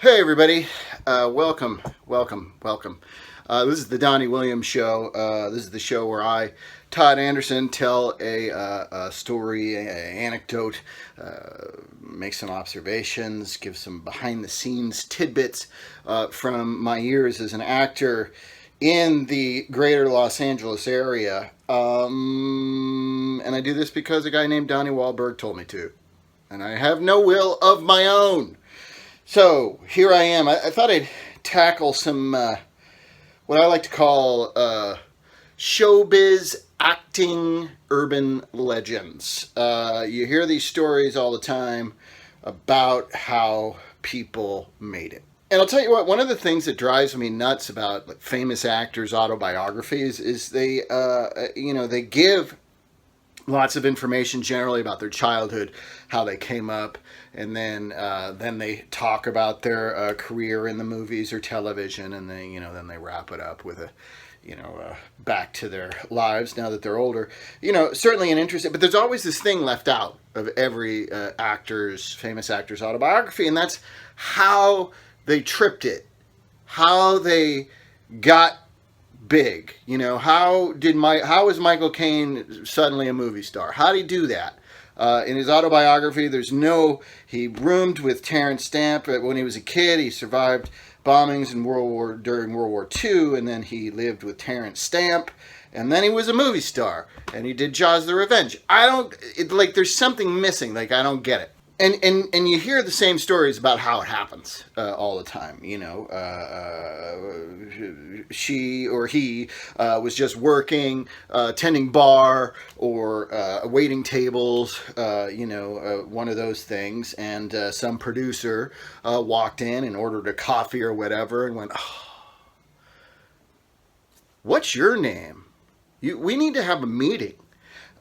Hey everybody, welcome. This is the Donnie Williams show. This is the show where I, Todd Anderson, tell a story, an anecdote, make some observations, give some behind-the-scenes tidbits from my years as an actor in the greater Los Angeles area. And I do this because a guy named Donnie Wahlberg told me to. And I have no will of my own. So here I am. I thought I'd tackle some what I like to call showbiz acting urban legends. You hear these stories all the time about how people made it. And I'll tell you what, one of the things that drives me nuts about like, famous actors' autobiographies is they give lots of information generally about their childhood, how they came up, and then they talk about their career in the movies or television, and then they wrap it up with a back to their lives now that they're older. Certainly an interesting, but there's always this thing left out of every famous actor's autobiography, and that's how they tripped it, how they got big. How was Michael Caine suddenly a movie star? How did he do that? In his autobiography, he roomed with Terrence Stamp when he was a kid. He survived bombings during World War II, and then he lived with Terrence Stamp, and then he was a movie star, and he did Jaws: The Revenge. There's something missing. Like, I don't get it. And you hear the same stories about how it happens all the time. She or he was just working, tending bar or waiting tables, one of those things. And some producer walked in and ordered a coffee or whatever and went, oh, "What's your name? We need to have a meeting."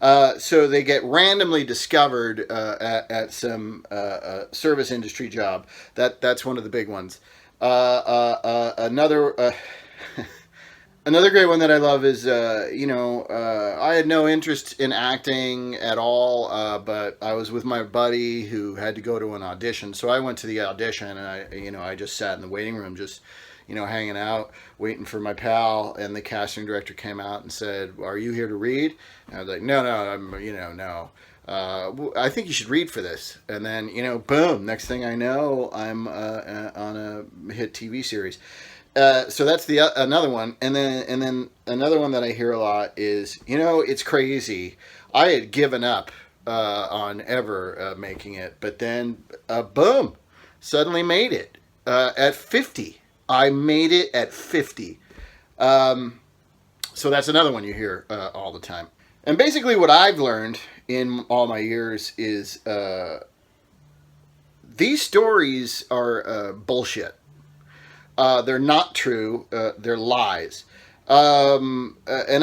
So they get randomly discovered at some service industry job. That's one of the big ones. Another another great one that I love is I had no interest in acting at all, but I was with my buddy who had to go to an audition, so I went to the audition, and I just sat in the waiting room, just hanging out, waiting for my pal, and the casting director came out and said, "Are you here to read?" And I was like, "No, no. I think you should read for this." And then, boom, next thing I know, I'm on a hit TV series. So that's another one. And then another one that I hear a lot is, it's crazy. I had given up on ever making it, but then, boom, suddenly made it at 50. I made it at 50. So that's another one you hear all the time. And basically what I've learned in all my years is these stories are bullshit. They're not true. They're lies. And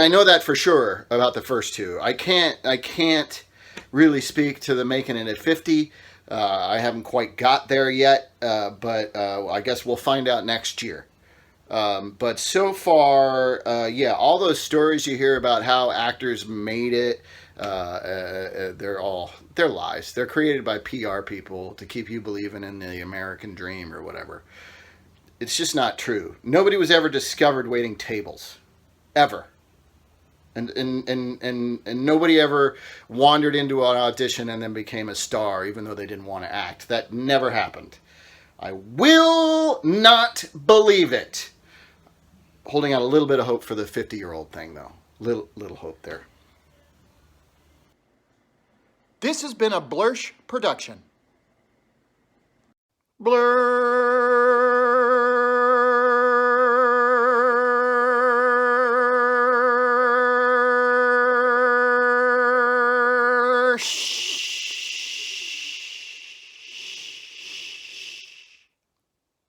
I know that for sure about the first two. I can't really speak to the making it at 50. I haven't quite got there yet, but I guess we'll find out next year. But so far, all those stories you hear about how actors made it, they're lies. They're created by PR people to keep you believing in the American dream or whatever. It's just not true. Nobody was ever discovered waiting tables, ever. And nobody ever wandered into an audition and then became a star, even though they didn't want to act. That never happened. I will not believe it. Holding out a little bit of hope for the 50-year-old thing, though. Little hope there. This has been a Blursh production. Blursh.